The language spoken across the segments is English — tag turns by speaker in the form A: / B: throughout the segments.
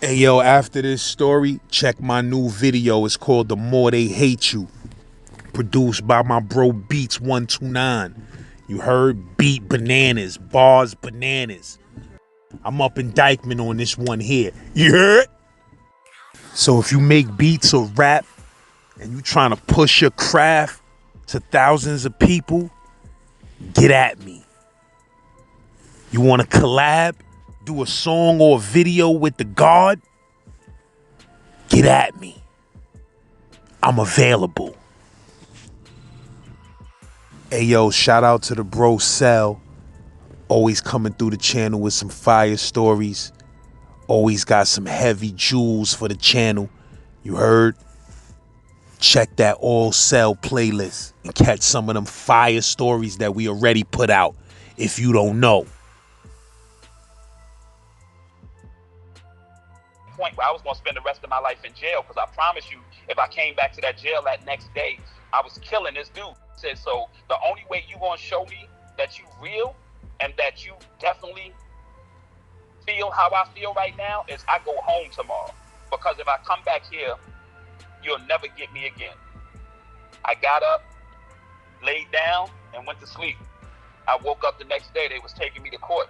A: Hey yo, after this story, check my new video. It's called The More They Hate You. Produced by my bro Beats 129. You heard? Beat bananas, bars bananas. I'm up in Dykeman on this one here. You heard? So if you make beats or rap and you trying to push your craft to thousands of people, get at me. You want to collab? Do a song or a video with the God? Get at me. I'm available. Hey yo, shout out to the bro Cell. Always coming through the channel with some fire stories. Always got some heavy jewels for the channel. You heard? Check that All Cell playlist and catch some of them fire stories that we already put out if you don't know.
B: Point where I was going to spend the rest of my life in jail, because I promise you, if I came back to that jail that next day, I was killing this dude. Said, so the only way you going to show me that you real and that you definitely feel how I feel right now is I go home tomorrow, because if I come back here, you'll never get me again. I got up, laid down, and went to sleep. I woke up the next day, they was taking me to court.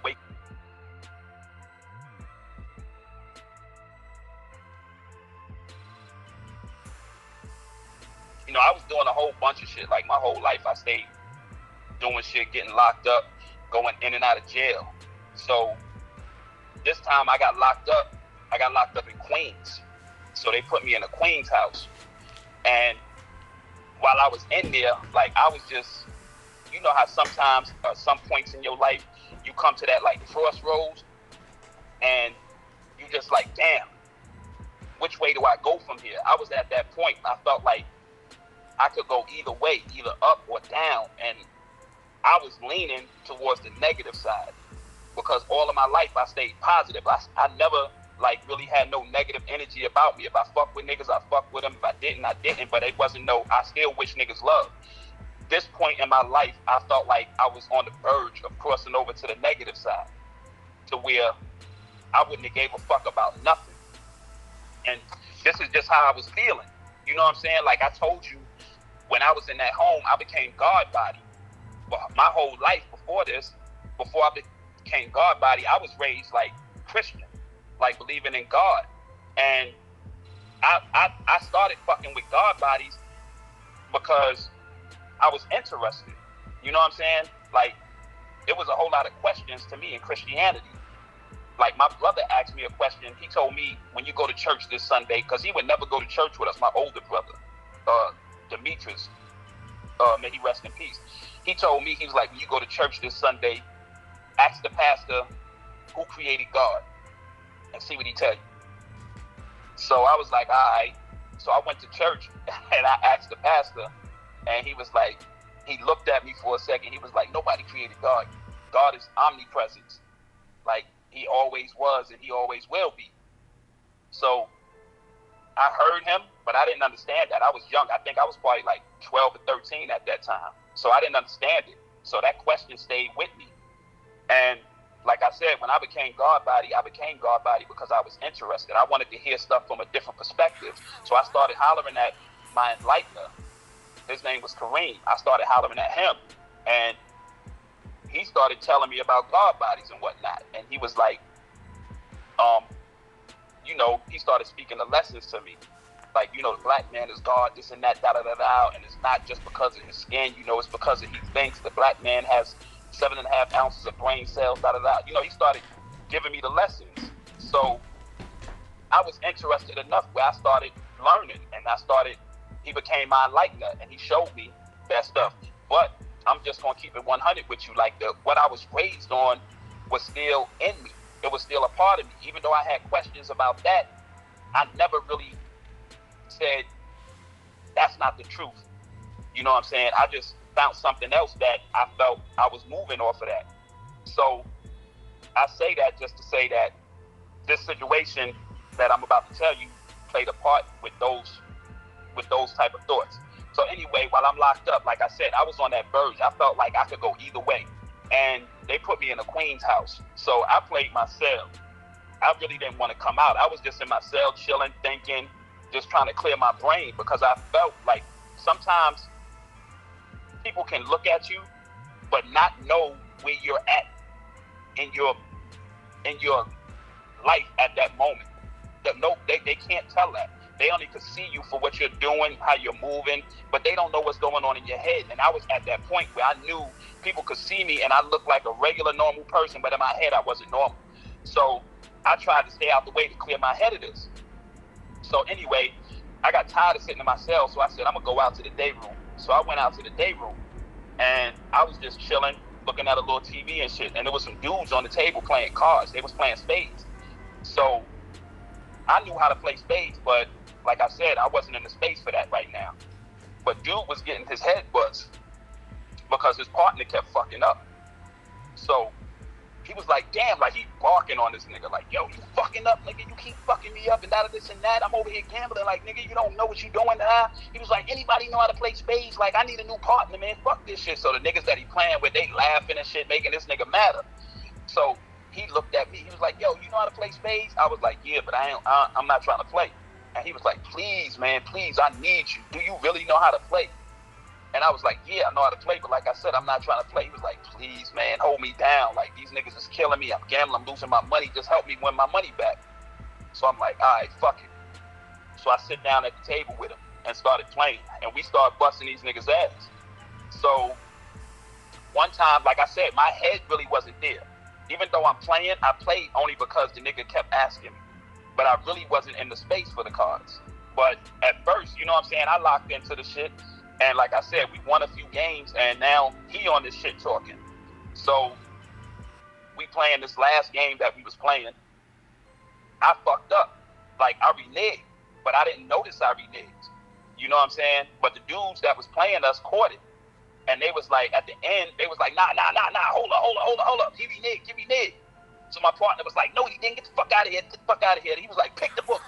B: You know, I was doing a whole bunch of shit. Like, my whole life, I stayed doing shit, getting locked up, going in and out of jail. So this time I got locked up in Queens. So they put me in a Queens house. And while I was in there, like, I was just, you know how sometimes, some points in your life, you come to that, like, crossroads, and you just like, damn, which way do I go from here? I was at that point. I felt like I could go either way, either up or down. And I was leaning towards the negative side, because all of my life I stayed positive. I never, like, really had no negative energy about me. If I fuck with niggas, I fuck with them. If I didn't, I didn't. But it wasn't I still wish niggas love. This point in my life, I felt like I was on the verge of crossing over to the negative side, to where I wouldn't have gave a fuck about nothing. And this is just how I was feeling. You know what I'm saying? Like I told you, when I was in that home, I became God body. But my whole life before this, before I became God body, I was raised like Christian, like believing in God. And I started fucking with God bodies because I was interested. You know what I'm saying? Like, it was a whole lot of questions to me in Christianity. Like, my brother asked me a question. He told me, when you go to church this Sunday, because he would never go to church with us, my older brother, Demetrius, may he rest in peace. He told me, he was like, when you go to church this Sunday, ask the pastor who created God and see what he tell you. So I was like, all right. So I went to church and I asked the pastor, and he was like, he looked at me for a second. He was like, nobody created God. God is omnipresent. Like, he always was and he always will be. So I heard him, but I didn't understand that. I was young. I think I was probably like 12 or 13 at that time. So I didn't understand it. So that question stayed with me. And like I said, when I became God body because I was interested. I wanted to hear stuff from a different perspective. So I started hollering at my enlightener. His name was Kareem. I started hollering at him. And he started telling me about God bodies and whatnot. And he was like, you know, he started speaking the lessons to me. Like, you know, the black man is God, this and that, da-da-da-da. And it's not just because of his skin, you know, it's because of he thinks. The black man has 7.5 ounces of brain cells, da-da-da. You know, he started giving me the lessons. So I was interested enough where I started learning, and he became my enlightener, and he showed me that stuff. But I'm just going to keep it 100 with you. Like, what I was raised on was still in me. It was still a part of me. Even though I had questions about that, I never really said, that's not the truth. You know what I'm saying? I just found something else that I felt I was moving off of that. So I say that just to say that this situation that I'm about to tell you played a part with those type of thoughts. So anyway, while I'm locked up, like I said, I was on that verge. I felt like I could go either way. And they put me in a Queens house. So I played my cell. I really didn't want to come out. I was just in my cell chilling, thinking, just trying to clear my brain, because I felt like sometimes people can look at you but not know where you're at in your life at that moment. They can't tell that. They only can see you for what you're doing, how you're moving, but they don't know what's going on in your head. And I was at that point where I knew people could see me and I looked like a regular normal person, but in my head I wasn't normal. So I tried to stay out the way to clear my head of this. So anyway, I got tired of sitting in my cell, so I said, I'm gonna go out to the day room. So I went out to the day room and I was just chilling, looking at a little TV and shit. And there was some dudes on the table playing cards. They was playing spades. So I knew how to play spades, but like I said, I wasn't in the space for that right now. But dude was getting his head buzzed because his partner kept fucking up. So he was like, damn, like he barking on this nigga, like, yo, you fucking up, nigga, you keep fucking me up and that and this and that. I'm over here gambling, like, nigga, you don't know what you doing now. He was like, anybody know how to play spades? Like, I need a new partner, man, fuck this shit. So the niggas that he playing with, they laughing and shit, making this nigga madder. So he looked at me, he was like, yo, you know how to play spades? I was like, yeah, but I'm not trying to play. And he was like, please, man, please, I need you. Do you really know how to play? And I was like, yeah, I know how to play, but like I said, I'm not trying to play. He was like, please, man, hold me down. Like, these niggas is killing me. I'm gambling, I'm losing my money. Just help me win my money back. So I'm like, all right, fuck it. So I sit down at the table with him and started playing. And we started busting these niggas' ass. So one time, like I said, my head really wasn't there. Even though I'm playing, I played only because the nigga kept asking me. But I really wasn't in the space for the cards. But at first, you know what I'm saying, I locked into the shit. And like I said, we won a few games, and now he on this shit talking. So we playing this last game that we was playing. I fucked up. Like, I reneged, but I didn't notice I reneged. You know what I'm saying? But the dudes that was playing us caught it. And they was like, at the end, they was like, nah, hold up. He reneged. So my partner was like, no, he didn't. Get the fuck out of here. He was like, pick the book.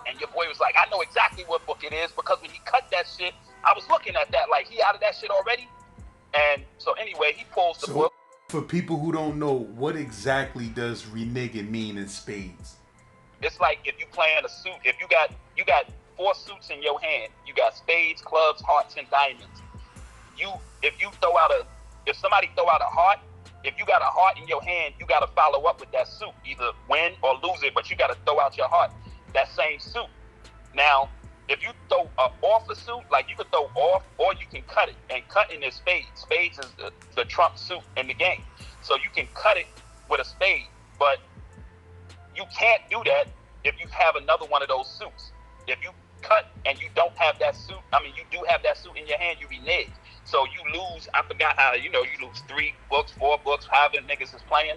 B: And your boy was like, I know exactly what book it is, because when he cut that shit, I was looking at that like, he out of that shit already. And so anyway, he pulls the book.
A: For people who don't know, what exactly does reneging mean in spades?
B: It's like if you playing a suit, if you got 4 suits in your hand, you got spades, clubs, hearts, and diamonds. If somebody throw out a heart, if you got a heart in your hand, you got to follow up with that suit, either win or lose it, but you got to throw out your heart, that same suit. Now, if you throw off a suit, like you could throw off, or you can cut it. And cutting is spades. Spades is the trump suit in the game. So you can cut it with a spade, but you can't do that if you have another one of those suits. If you cut and you don't have that suit, you do have that suit in your hand, you renege. So you lose, I forgot how, you lose 3 books, 4 books, however niggas is playing.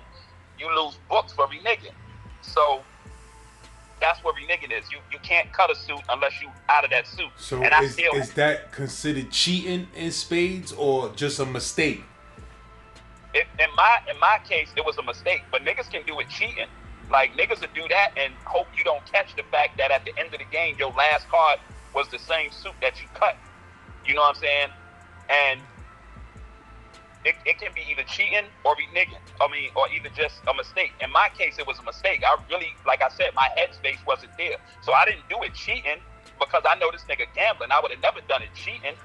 B: You lose books for reneging. So that's what reneging is. You can't cut a suit unless you out of that suit.
A: So
B: and
A: is that considered cheating in spades or just a mistake?
B: In my case, it was a mistake. But niggas can do it cheating. Like, niggas will do that and hope you don't catch the fact that at the end of the game, your last card was the same suit that you cut. You know what I'm saying? And it can be either cheating or reneging. Or either just a mistake. In my case, it was a mistake. I really, like I said, my headspace wasn't there. So I didn't do it cheating because I know this nigga gambling. I would have never done it cheating.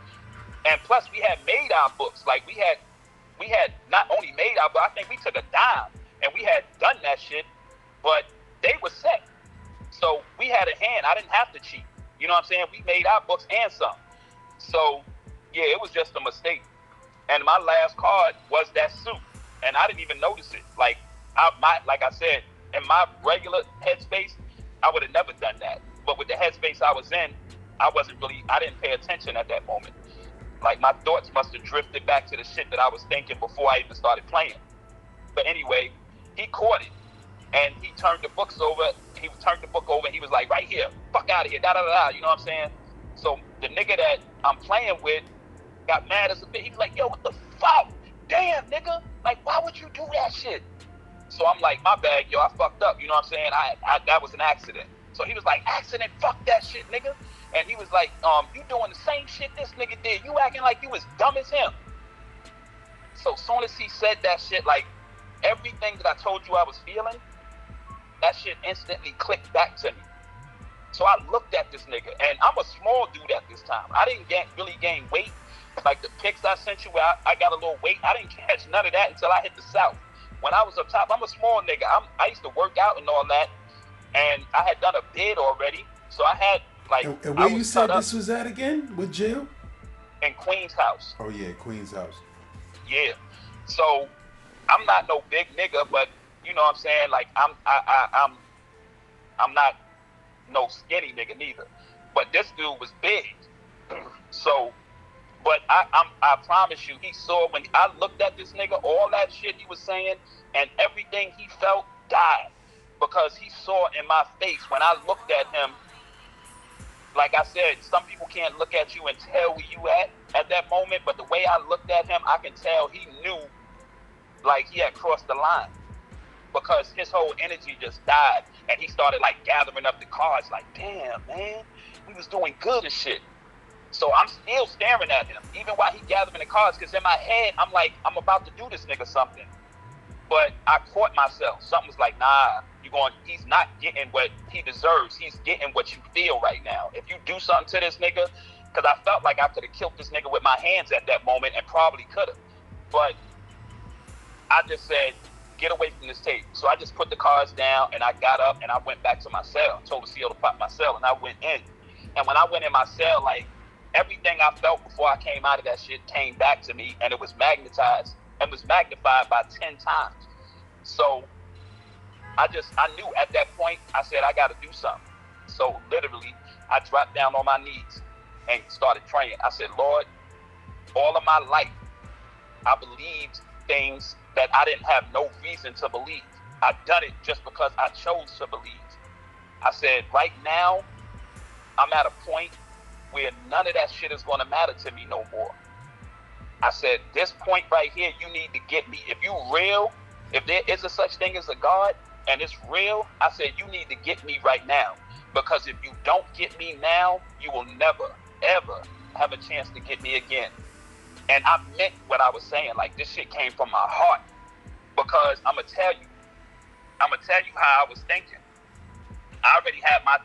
B: And plus, we had made our books. Like, we had not only made our books, I think we took a dime and we had done that shit, but they were set. So we had a hand. I didn't have to cheat. You know what I'm saying? We made our books and some. So, yeah, it was just a mistake. And my last card was that suit. And I didn't even notice it. Like I said, in my regular headspace, I would have never done that. But with the headspace I was in, I didn't pay attention at that moment. Like, my thoughts must have drifted back to the shit that I was thinking before I even started playing. But anyway, he caught it. And he turned the book over, and he was like, right here, fuck out of here, da-da-da-da, you know what I'm saying? So the nigga that I'm playing with got mad as a bitch. He was like, yo, what the fuck? Damn, nigga. Like, why would you do that shit? So I'm like, my bad, yo, I fucked up, you know what I'm saying? That was an accident. So he was like, accident, fuck that shit, nigga. And he was like, you doing the same shit this nigga did. You acting like you was dumb as him. So as soon as he said that shit, like, everything that I told you I was feeling, that shit instantly clicked back to me. So I looked at this nigga, and I'm a small dude at this time. I didn't really gain weight. Like the pics I sent you where I got a little weight, I didn't catch none of that until I hit the South. When I was up top, I'm a small nigga. I used to work out and all that, and I had done a bid already. So I had, like,
C: and where you said this was at again? What jail?
B: In Queen's House.
C: Oh yeah, Queen's House.
B: Yeah. So I'm not no big nigga, but you know what I'm saying? Like I'm not no skinny nigga neither. But this dude was big. So, but I promise you, he saw when I looked at this nigga, all that shit he was saying and everything he felt died, because he saw in my face when I looked at him. Like I said, some people can't look at you and tell where you at that moment, but the way I looked at him, I can tell he knew, like, he had crossed the line, because his whole energy just died, and he started, like, gathering up the cards, like, damn, man, we was doing good and shit. So I'm still staring at him, even while he gathering the cards, because in my head, I'm like, I'm about to do this nigga something. But I caught myself. Something was like, nah, he's not getting what he deserves. He's getting what you feel right now. If you do something to this nigga, because I felt like I could have killed this nigga with my hands at that moment, and probably could have. But I just said, get away from this tape. So I just put the cards down, and I got up, and I went back to my cell. I told the CO to pop my cell, and I went in. And when I went in my cell, like, everything I felt before I came out of that shit came back to me, and it was magnetized and was magnified by 10 times. So I knew at that point, I said, I got to do something. So literally, I dropped down on my knees and started praying. I said, Lord, all of my life, I believed things that I didn't have no reason to believe. I done it just because I chose to believe. I said, right now, I'm at a point where none of that shit is going to matter to me no more. I said, this point right here, you need to get me. If you real, if there is a such thing as a God, and it's real, I said, you need to get me right now. Because if you don't get me now, you will never, ever have a chance to get me again. And I meant what I was saying. Like, this shit came from my heart. Because I'm going to tell you how I was thinking. I already had my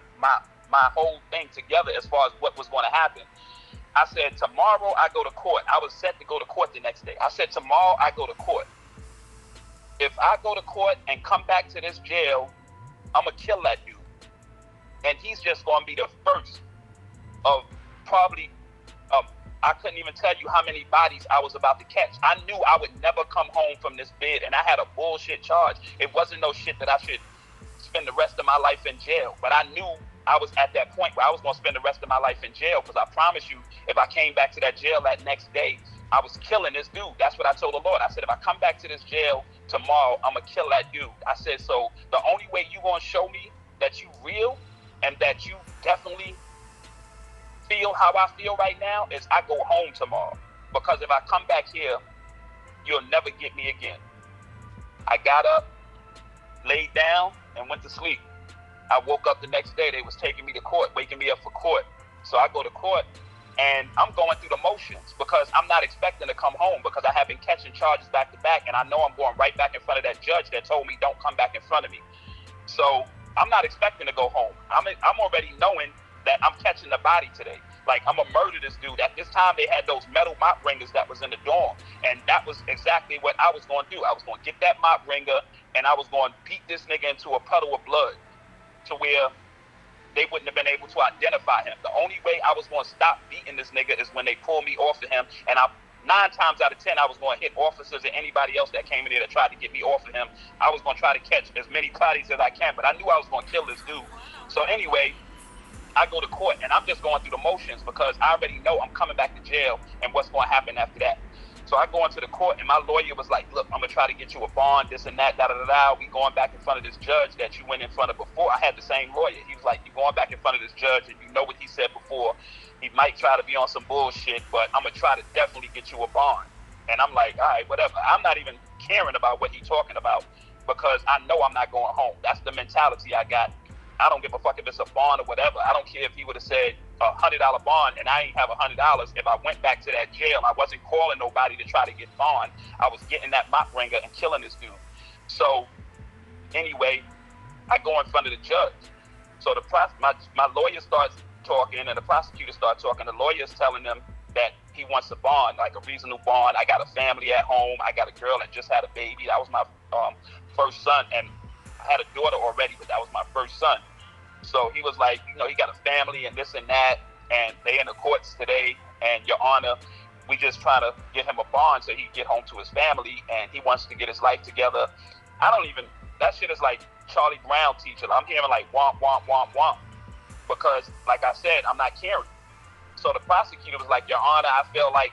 B: whole thing together as far as what was going to happen. I said, tomorrow I go to court. I was set to go to court the next day. I said, tomorrow I go to court. If I go to court and come back to this jail, I'm going to kill that dude. And he's just going to be the first of probably, I couldn't even tell you how many bodies I was about to catch. I knew I would never come home from this bid, and I had a bullshit charge. It wasn't no shit that I should spend the rest of my life in jail. But I knew I was at that point where I was going to spend the rest of my life in jail, because I promise you, if I came back to that jail that next day, I was killing this dude. That's what I told the Lord. I said, if I come back to this jail tomorrow, I'm going to kill that dude. I said, so the only way you going to show me that you real and that you definitely feel how I feel right now is I go home tomorrow. Because if I come back here, you'll never get me again. I got up, laid down, and went to sleep. I woke up the next day. They was taking me to court, waking me up for court. So I go to court, and I'm going through the motions because I'm not expecting to come home, because I have been catching charges back to back, and I know I'm going right back in front of that judge that told me don't come back in front of me. So I'm not expecting to go home. I'm already knowing that I'm catching the body today. Like, I'm gonna murder this dude. At this time, they had those metal mop ringers that was in the dorm, and that was exactly what I was going to do. I was going to get that mop ringer, and I was going to beat this nigga into a puddle of blood to where they wouldn't have been able to identify him. The only way I was going to stop beating this nigga is when they pull me off of him, and 9 times out of 10, I was going to hit officers and anybody else that came in there that tried to get me off of him. I was going to try to catch as many bodies as I can, but I knew I was going to kill this dude. So anyway, I go to court, and I'm just going through the motions because I already know I'm coming back to jail and what's going to happen after that. So I go into the court, and my lawyer was like, look, I'm going to try to get you a bond, this and that, da-da-da-da. We going back in front of this judge that you went in front of before. I had the same lawyer. He was like, you're going back in front of this judge, and you know what he said before. He might try to be on some bullshit, but I'm going to try to definitely get you a bond. And I'm like, all right, whatever. I'm not even caring about what he's talking about because I know I'm not going home. That's the mentality I got. I don't give a fuck if it's a bond or whatever. I don't care if he would have said $100 bond and I ain't have $100. If I went back to that jail, I wasn't calling nobody to try to get bond. I was getting that mop ringer and killing this dude. So anyway, I go in front of the judge. So my lawyer starts talking, and the prosecutor starts talking. The lawyer is telling them that he wants a bond, like a reasonable bond. I got a family at home. I got a girl that just had a baby. That was my first son, and I had a daughter already, but that was my first son. So he was like, he got a family and this and that, and they in the courts today, and Your Honor, we just trying to get him a bond so he can get home to his family, and he wants to get his life together. That shit is like Charlie Brown teacher. I'm hearing like womp, womp, womp, womp. Because, like I said, I'm not caring. So the prosecutor was like, Your Honor, I feel like,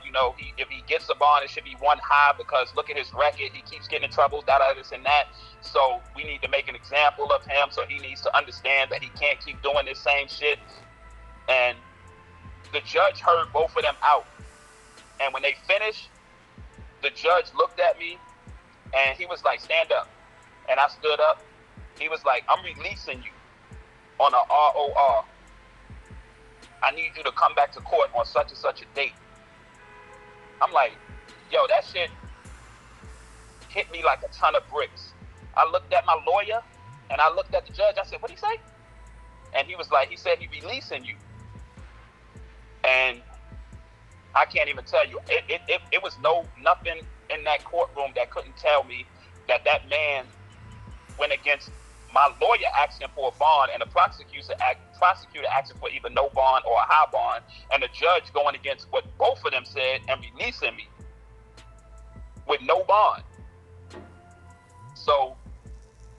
B: if he gets a bond, it should be one high because look at his record. He keeps getting in trouble, this and that. So we need to make an example of him. So he needs to understand that he can't keep doing this same shit. And the judge heard both of them out. And when they finished, the judge looked at me and he was like, stand up. And I stood up. He was like, I'm releasing you on a ROR. I need you to come back to court on such and such a date. I'm like, yo, that shit hit me like a ton of bricks. I looked at my lawyer and I looked at the judge. I said, what'd he say? And he was like, he said he releasing you. And I can't even tell you. It was nothing in that courtroom that couldn't tell me that man went against my lawyer asking for a bond and the prosecutor asking for either no bond or a high bond, and the judge going against what both of them said and releasing me with no bond. So,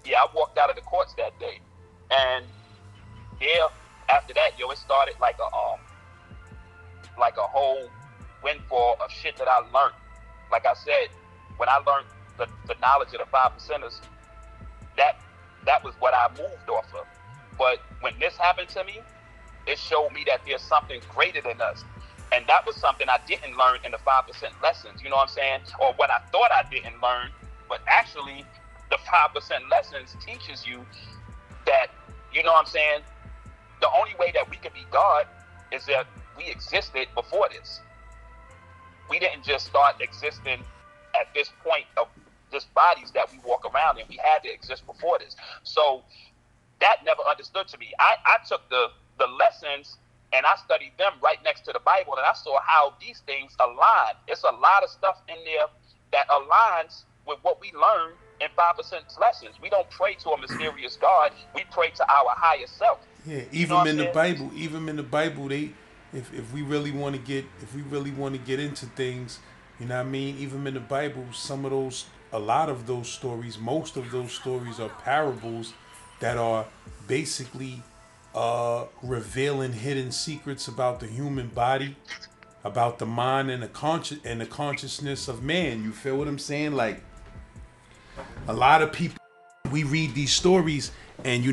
B: yeah, I walked out of the courts that day. And, yeah, after that, it started like a whole windfall of shit that I learned. Like I said, when I learned the knowledge of the 5%ers, that was what I moved off of. But when this happened to me, it showed me that there's something greater than us. And that was something I didn't learn in the 5% lessons, you know what I'm saying? Or what I thought I didn't learn, but actually the 5% lessons teaches you that, you know what I'm saying? The only way that we can be God is that we existed before this. We didn't just start existing at this point of just bodies that we walk around in. We had to exist before this. So that never understood to me. I took the lessons and I studied them right next to the Bible, and I saw how these things align. It's a lot of stuff in there that aligns with what we learn in 5% lessons. We don't pray to a mysterious God. We pray to our higher self.
C: Yeah, even in the Bible, they if we really want to get into things, you know what I mean? Even in the Bible, a lot of those stories, most of those stories are parables that are basically revealing hidden secrets about the human body, about the mind and the consciousness of man. You feel what I'm saying? Like, a lot of people, we read these stories and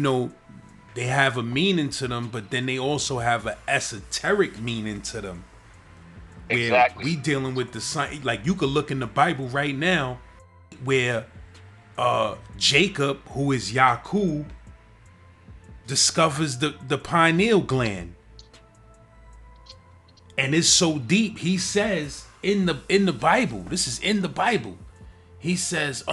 C: they have a meaning to them, but then they also have an esoteric meaning to them.
B: Exactly.
C: We dealing with the science. Like, you could look in the Bible right now where Jacob, who is Yakub, discovers the pineal gland. And it's so deep. He says in the Bible, this is in the Bible. He says,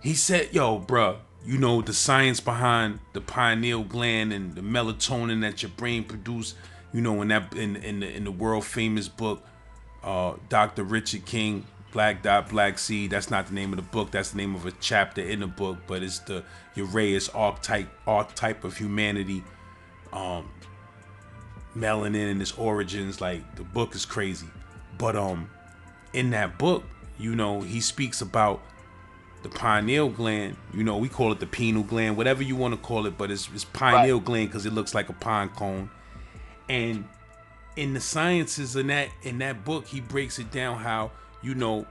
C: he said, yo, bruh, the science behind the pineal gland and the melatonin that your brain produce, in the world famous book, Dr. Richard King, Black Dot Black Seed. That's not the name of the book. That's the name of a chapter in the book, but it's the Uraeus archetype of humanity, melanin and its origins. Like, the book is crazy. But in that book, he speaks about the pineal gland. We call it the pineal gland, whatever you want to call it, but it's pineal gland because it looks like a pine cone. And in the sciences in that book, he breaks it down how,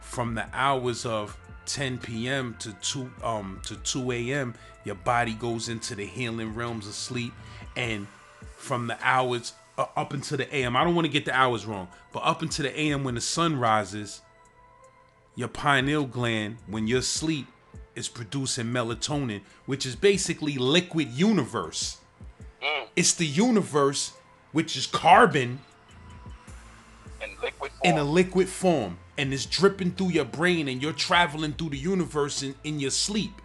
C: from the hours of 10 p.m. to 2 a.m., your body goes into the healing realms of sleep. And from the hours up into the a.m., I don't want to get the hours wrong, but up into the a.m. when the sun rises, your pineal gland, when you're asleep, is producing melatonin, which is basically liquid universe. It's the universe, which is carbon in a liquid form, and it's dripping through your brain, and you're traveling through the universe in your sleep.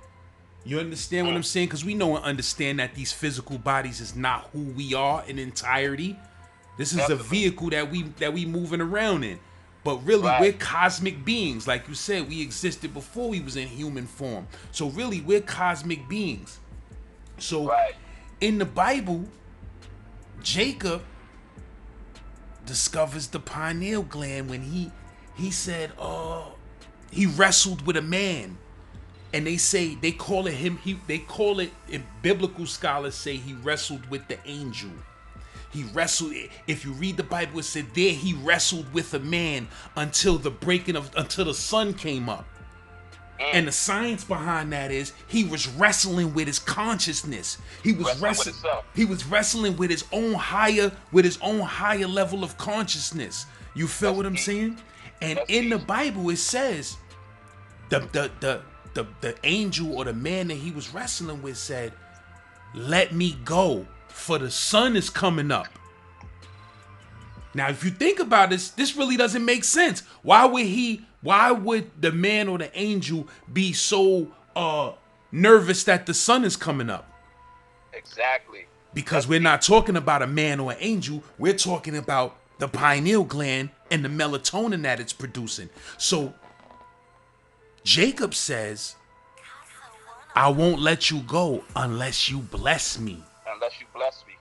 C: You understand what I'm saying? Because we know and understand that these physical bodies is not who we are in entirety. This is a
B: Definitely.
C: vehicle that we moving around in. But really, we're
B: Right.
C: cosmic beings. Like you said, we existed before we was in human form. So really, we're cosmic beings. So
B: Right.
C: in the Bible, Jacob discovers the pineal gland when he said, he wrestled with a man. And they call it in biblical scholars say he wrestled with the angel. He wrestled, if you read the Bible, it said there he wrestled with a man until the sun came up. And the science behind that is he was wrestling with his consciousness. He was wrestling with his own higher level of consciousness. You feel what I'm saying? And in the Bible it says the angel or the man that he was wrestling with said, "Let me go, for the sun is coming up." Now, if you think about this really doesn't make sense. Why would the man or the angel be so nervous that the sun is coming up?
B: Exactly.
C: Because we're not talking about a man or an angel. We're talking about the pineal gland and the melatonin that it's producing. So Jacob says, "I won't let you go unless you bless me."
B: Unless you bless me.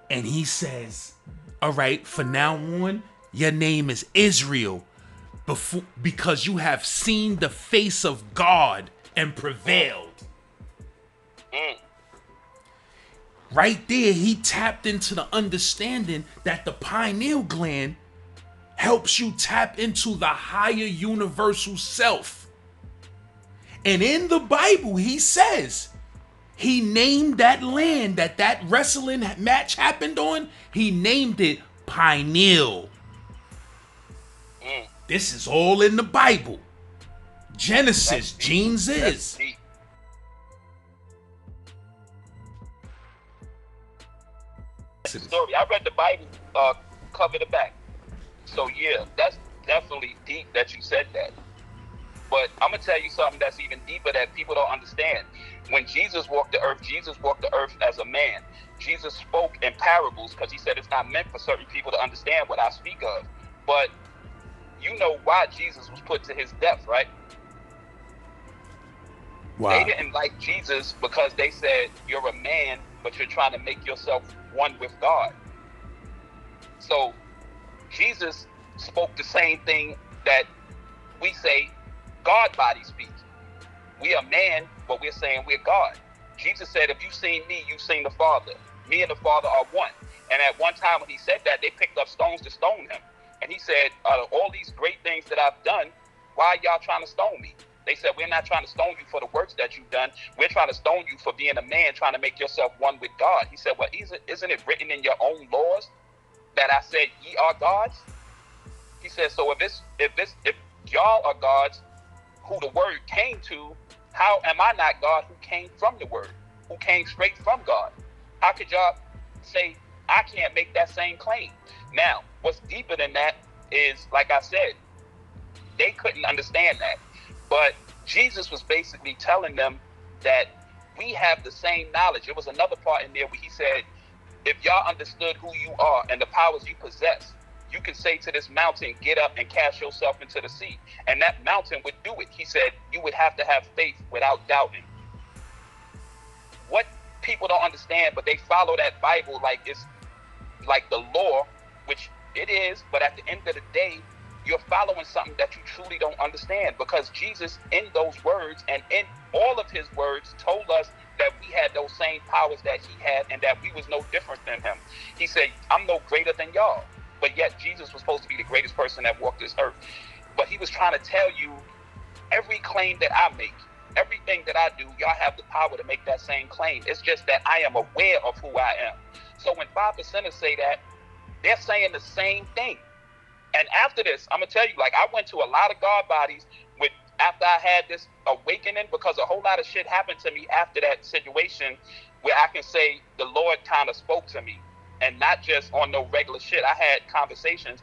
C: And he says, "All right, from now on, your name is Israel, because you have seen the face of God and prevailed." Right there, he tapped into the understanding that the pineal gland helps you tap into the higher universal self. And in the Bible, he says, he named that land that wrestling match happened on, he named it Pineal. This is all in the Bible. Genesis, genes is.
B: Story. I read the Bible cover to back. So yeah, that's definitely deep that you said that. But I'm gonna tell you something that's even deeper that people don't understand. When Jesus walked the earth as a man. Jesus spoke in parables because he said it's not meant for certain people to understand what I speak of. But you know why Jesus was put to his death, right?
C: Wow.
B: They didn't like Jesus because they said you're a man, but you're trying to make yourself one with God. So Jesus spoke the same thing that we say God body speaks. We are man, but we're saying we're God. Jesus said, if you've seen me, you've seen the Father. Me and the Father are one. And at one time when he said that, they picked up stones to stone him. And he said, out of all these great things that I've done, why are y'all trying to stone me? They said, we're not trying to stone you for the works that you've done. We're trying to stone you for being a man, trying to make yourself one with God. He said, well, isn't it written in your own laws that I said ye are gods? He said, so if y'all are gods who the word came to, how am I not God who came from the word, who came straight from God? How could y'all say I can't make that same claim? Now, what's deeper than that is, like I said, they couldn't understand that. But Jesus was basically telling them that we have the same knowledge. There was another part in there where he said, if y'all understood who you are and the powers you possess, you can say to this mountain, get up and cast yourself into the sea. And that mountain would do it. He said, you would have to have faith without doubting. What people don't understand, but they follow that Bible like it's like the law, which it is, but at the end of the day, you're following something that you truly don't understand, because Jesus in those words and in all of his words told us that we had those same powers that he had and that we was no different than him. He said, I'm no greater than y'all. But yet Jesus was supposed to be the greatest person that walked this earth. But he was trying to tell you, every claim that I make, everything that I do, y'all have the power to make that same claim. It's just that I am aware of who I am. So when 5%ers say that, they're saying the same thing. And after this, I'm going to tell you, like, I went to a lot of God bodies after I had this awakening, because a whole lot of shit happened to me after that situation where I can say the Lord kind of spoke to me, and not just on no regular shit. I had conversations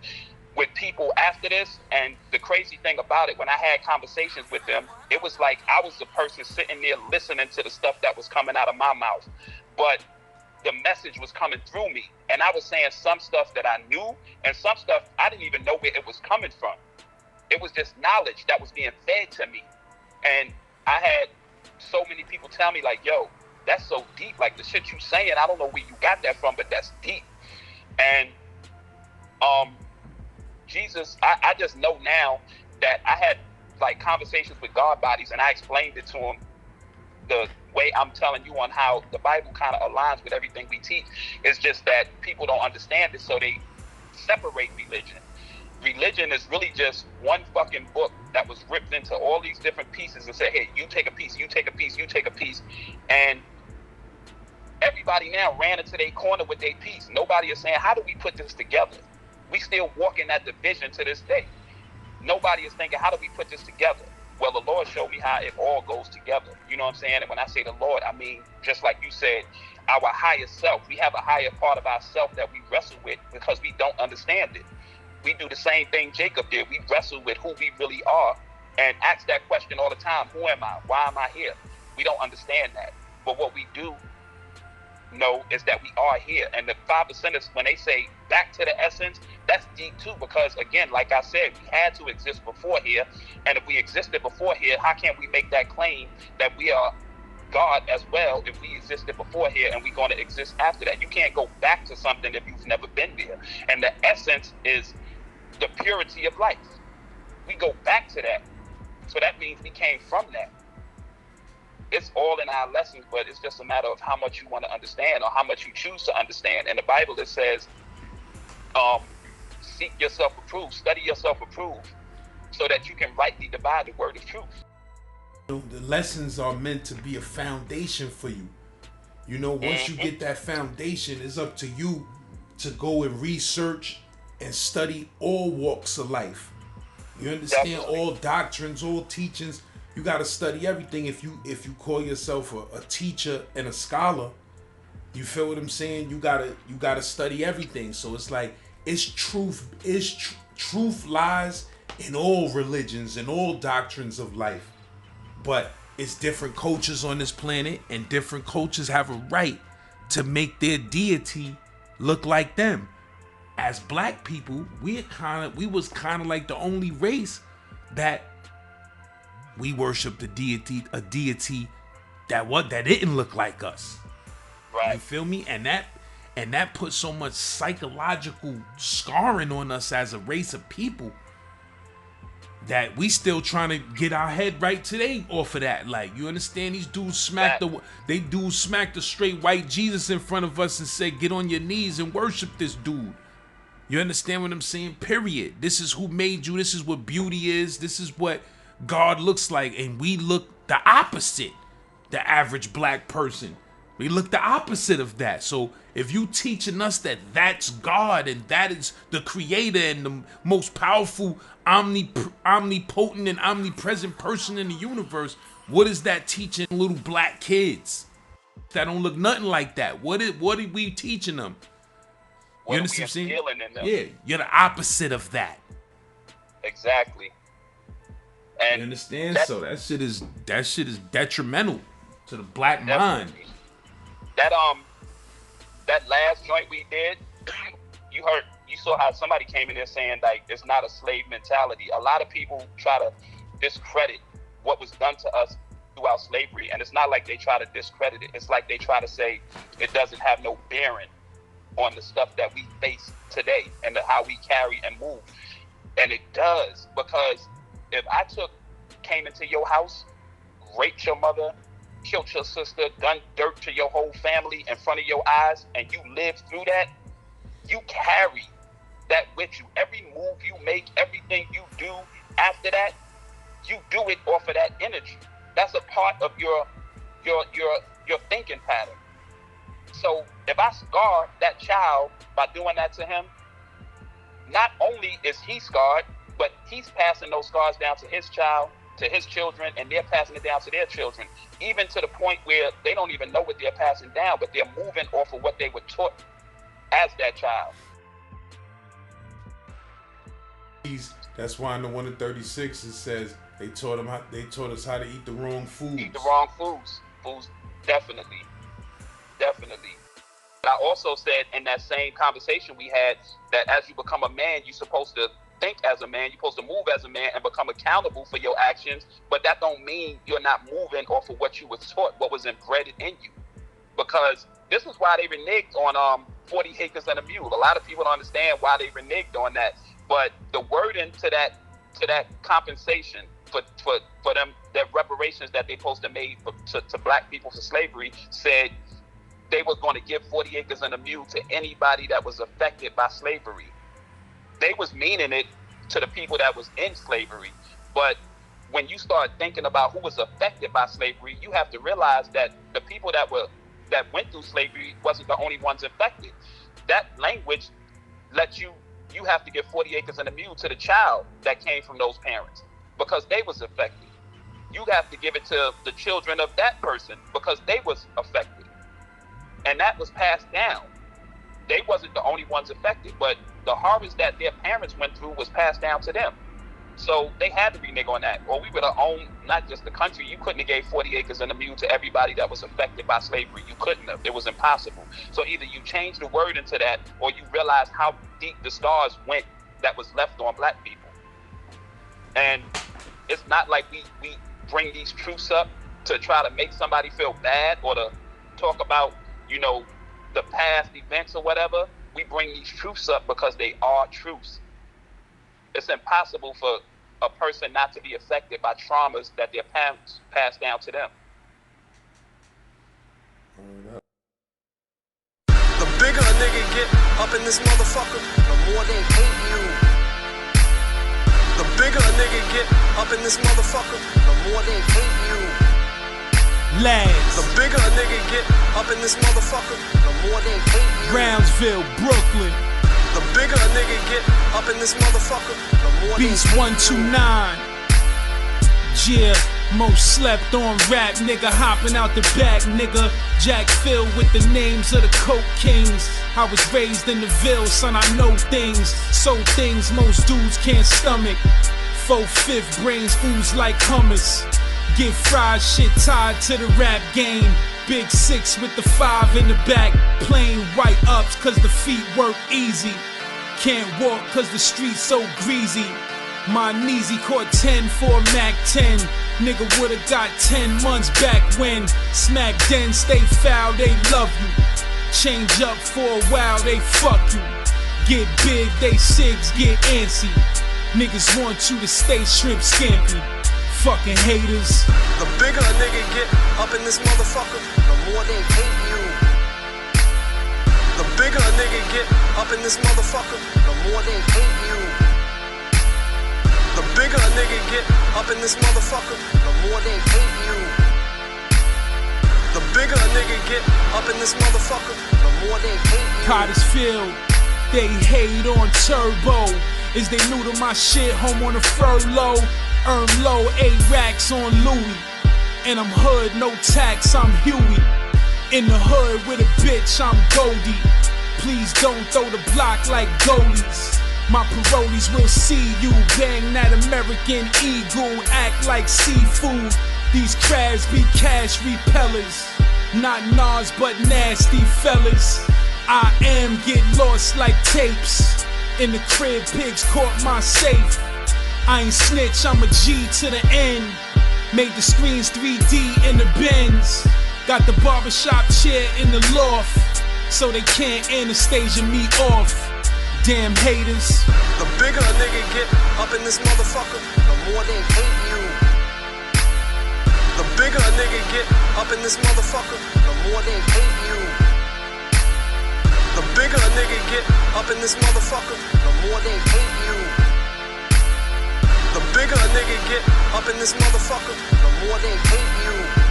B: with people after this. And the crazy thing about it, when I had conversations with them, it was like I was the person sitting there listening to the stuff that was coming out of my mouth, but the message was coming through me, and I was saying some stuff that I knew and some stuff I didn't even know where it was coming from. It was just knowledge that was being fed to me. And I had so many people tell me, like, yo, that's so deep. Like, the shit you saying, I don't know where you got that from, but that's deep. And Jesus, I just know now that I had like conversations with God bodies, and I explained it to them the way I'm telling you on how the Bible kind of aligns with everything we teach. It's just that people don't understand it, so they separate religion. Religion is really just one fucking book that was ripped into all these different pieces and said, hey, you take a piece, you take a piece, you take a piece. And everybody now ran into their corner with their piece. Nobody is saying, how do we put this together? We still walking that division to this day. Nobody is thinking, how do we put this together? Well, the Lord showed me how it all goes together. You know what I'm saying? And when I say the Lord, I mean, just like you said, our higher self. We have a higher part of ourself that we wrestle with because we don't understand it. We do the same thing Jacob did. We wrestle with who we really are and ask that question all the time. Who am I? Why am I here? We don't understand that. But what we do know is that we are here. And the 5%ers, when they say back to the essence, that's deep too, because again, like I said, we had to exist before here. And if we existed before here, how can we make that claim that we are God as well if we existed before here and we're going to exist after that? You can't go back to something if you've never been there. And the essence is the purity of life. We go back to that. So that means we came from that. It's all in our lessons, but it's just a matter of how much you want to understand or how much you choose to understand. In the Bible, it says, seek yourself approved, study yourself approved, so that you can rightly divide the word of truth.
C: The lessons are meant to be a foundation for you. You know, once you get that foundation, it's up to you to go and research and study all walks of life. You understand?
B: Definitely.
C: All doctrines, all teachings. You got to study everything. If you call yourself a teacher and a scholar, you feel what I'm saying? You gotta study everything. So it's like it's truth. Truth lies in all religions and all doctrines of life. But it's different cultures on this planet, and different cultures have a right to make their deity look like them. As black people, we was kind of like the only race that we worshiped a deity that didn't look like us.
B: Right.
C: You feel me? And that put so much psychological scarring on us as a race of people that we still trying to get our head right today off of that. Like, you understand? These dudes smacked the straight white Jesus in front of us and said, get on your knees and worship this dude. You understand what I'm saying? Period. This is who made you. This is what beauty is. This is what God looks like. And we look the opposite. The average black person. We look the opposite of that. So if you teaching us that that's God and that is the creator and the most powerful, omnipotent and omnipresent person in the universe, what is that teaching little black kids that don't look nothing like that? What are we teaching them?
B: What
C: You
B: are
C: understand
B: we
C: what I'm
B: instilling in them?
C: saying? Yeah, you're the opposite of that.
B: Exactly. And
C: You understand? So that shit is detrimental to the black mind.
B: That last joint we did, you saw how somebody came in there saying like it's not a slave mentality. A lot of people try to discredit what was done to us throughout slavery, and it's not like they try to discredit it. It's like they try to say it doesn't have no bearing on the stuff that we face today and how we carry and move. And it does, because if I came into your house, raped your mother, killed your sister, done dirt to your whole family in front of your eyes, and you lived through that, you carry that with you. Every move you make, everything you do after that, you do it off of that energy. That's a part of your thinking pattern. So if I scar that child by doing that to him, not only is he scarred, but he's passing those scars down to his child, to his children, and they're passing it down to their children, even to the point where they don't even know what they're passing down, but they're moving off of what they were taught as that child.
C: That's why in the 1 in 36 it says they taught us how to eat the wrong foods.
B: Eat the wrong foods. Foods, definitely. Definitely. But I also said in that same conversation we had that as you become a man, you're supposed to think as a man, you're supposed to move as a man and become accountable for your actions, but that don't mean you're not moving off of what you were taught, what was embedded in you. Because this is why they reneged on 40 acres and a mule. A lot of people don't understand why they reneged on that, but the wording to that compensation for them, that reparations that they supposed to make to black people for slavery, said they were going to give 40 acres and a mule to anybody that was affected by slavery. They was meaning it to the people that was in slavery. But when you start thinking about who was affected by slavery, you have to realize that the people that went through slavery wasn't the only ones affected. That language lets you have to give 40 acres and a mule to the child that came from those parents because they was affected. You have to give it to the children of that person because they was affected. And that was passed down. They wasn't the only ones affected, but the horrors that their parents went through was passed down to them. So they had to renege on that. Or we would have owned not just the country. You couldn't have gave 40 acres and a mule to everybody that was affected by slavery. You couldn't have. It was impossible. So either you change the word into that, or you realize how deep the scars went that was left on black people. And it's not like we bring these truths up to try to make somebody feel bad or to talk about, the past events or whatever. We bring these truths up because they are truths. It's impossible for a person not to be affected by traumas that their parents passed down to them.
D: The bigger a nigga get up in this motherfucker, the more they hate you. The bigger a nigga get up in this motherfucker, the more they hate you.
E: Lads.
D: The bigger a nigga get up in this motherfucker, the more they hate you.
E: Brownsville, Brooklyn.
D: The bigger a nigga get up in this motherfucker, the more
E: Beats
D: they hate
E: 129. Yeah, most slept on rap, nigga, hopping out the back, nigga. Jack filled with the names of the coke kings. I was raised in the Ville, son, I know things. So things most dudes can't stomach. 4/5 brains ooze like hummus. Get fried shit tied to the rap game. Big 6 with the 5 in the back. Plain white ups cause the feet work easy. Can't walk cause the streets so greasy. My kneesy caught 10 for a Mac 10. Nigga would've got 10 months back when. Smack den, stay foul, they love you. Change up for a while, they fuck you. Get big, they SIGs get antsy. Niggas want you to stay shrimp scampi. Fucking haters.
D: The bigger a nigga get up in this motherfucker, the more they hate you. The bigger a nigga get up in this motherfucker, the more they hate you. The bigger a nigga get up in this motherfucker, the more they hate you. The bigger a nigga get up in this motherfucker, the more they hate you.
E: Pottersfield, they hate on Turbo. Is they new to my shit, home on a furlough. Earn low, 8 racks on Louis. And I'm hood, no tax, I'm Huey. In the hood with a bitch, I'm Goldie. Please don't throw the block like goalies. My parolees will see you bang that American Eagle, act like seafood. These crabs be cash repellers, not Nas but nasty fellas. I am get lost like tapes. In the crib, pigs caught my safe. I ain't snitch, I'm a G to the end. Made the screens 3D in the Benz. Got the barbershop chair in the loft, so they can't Anastasia me off. Damn haters.
D: The bigger a nigga get up in this motherfucker, the more they hate you. The bigger a nigga get up in this motherfucker, the more they hate you. The bigger a nigga get up in this motherfucker, the more they hate you. The bigger a nigga get up in this motherfucker, the more they hate you.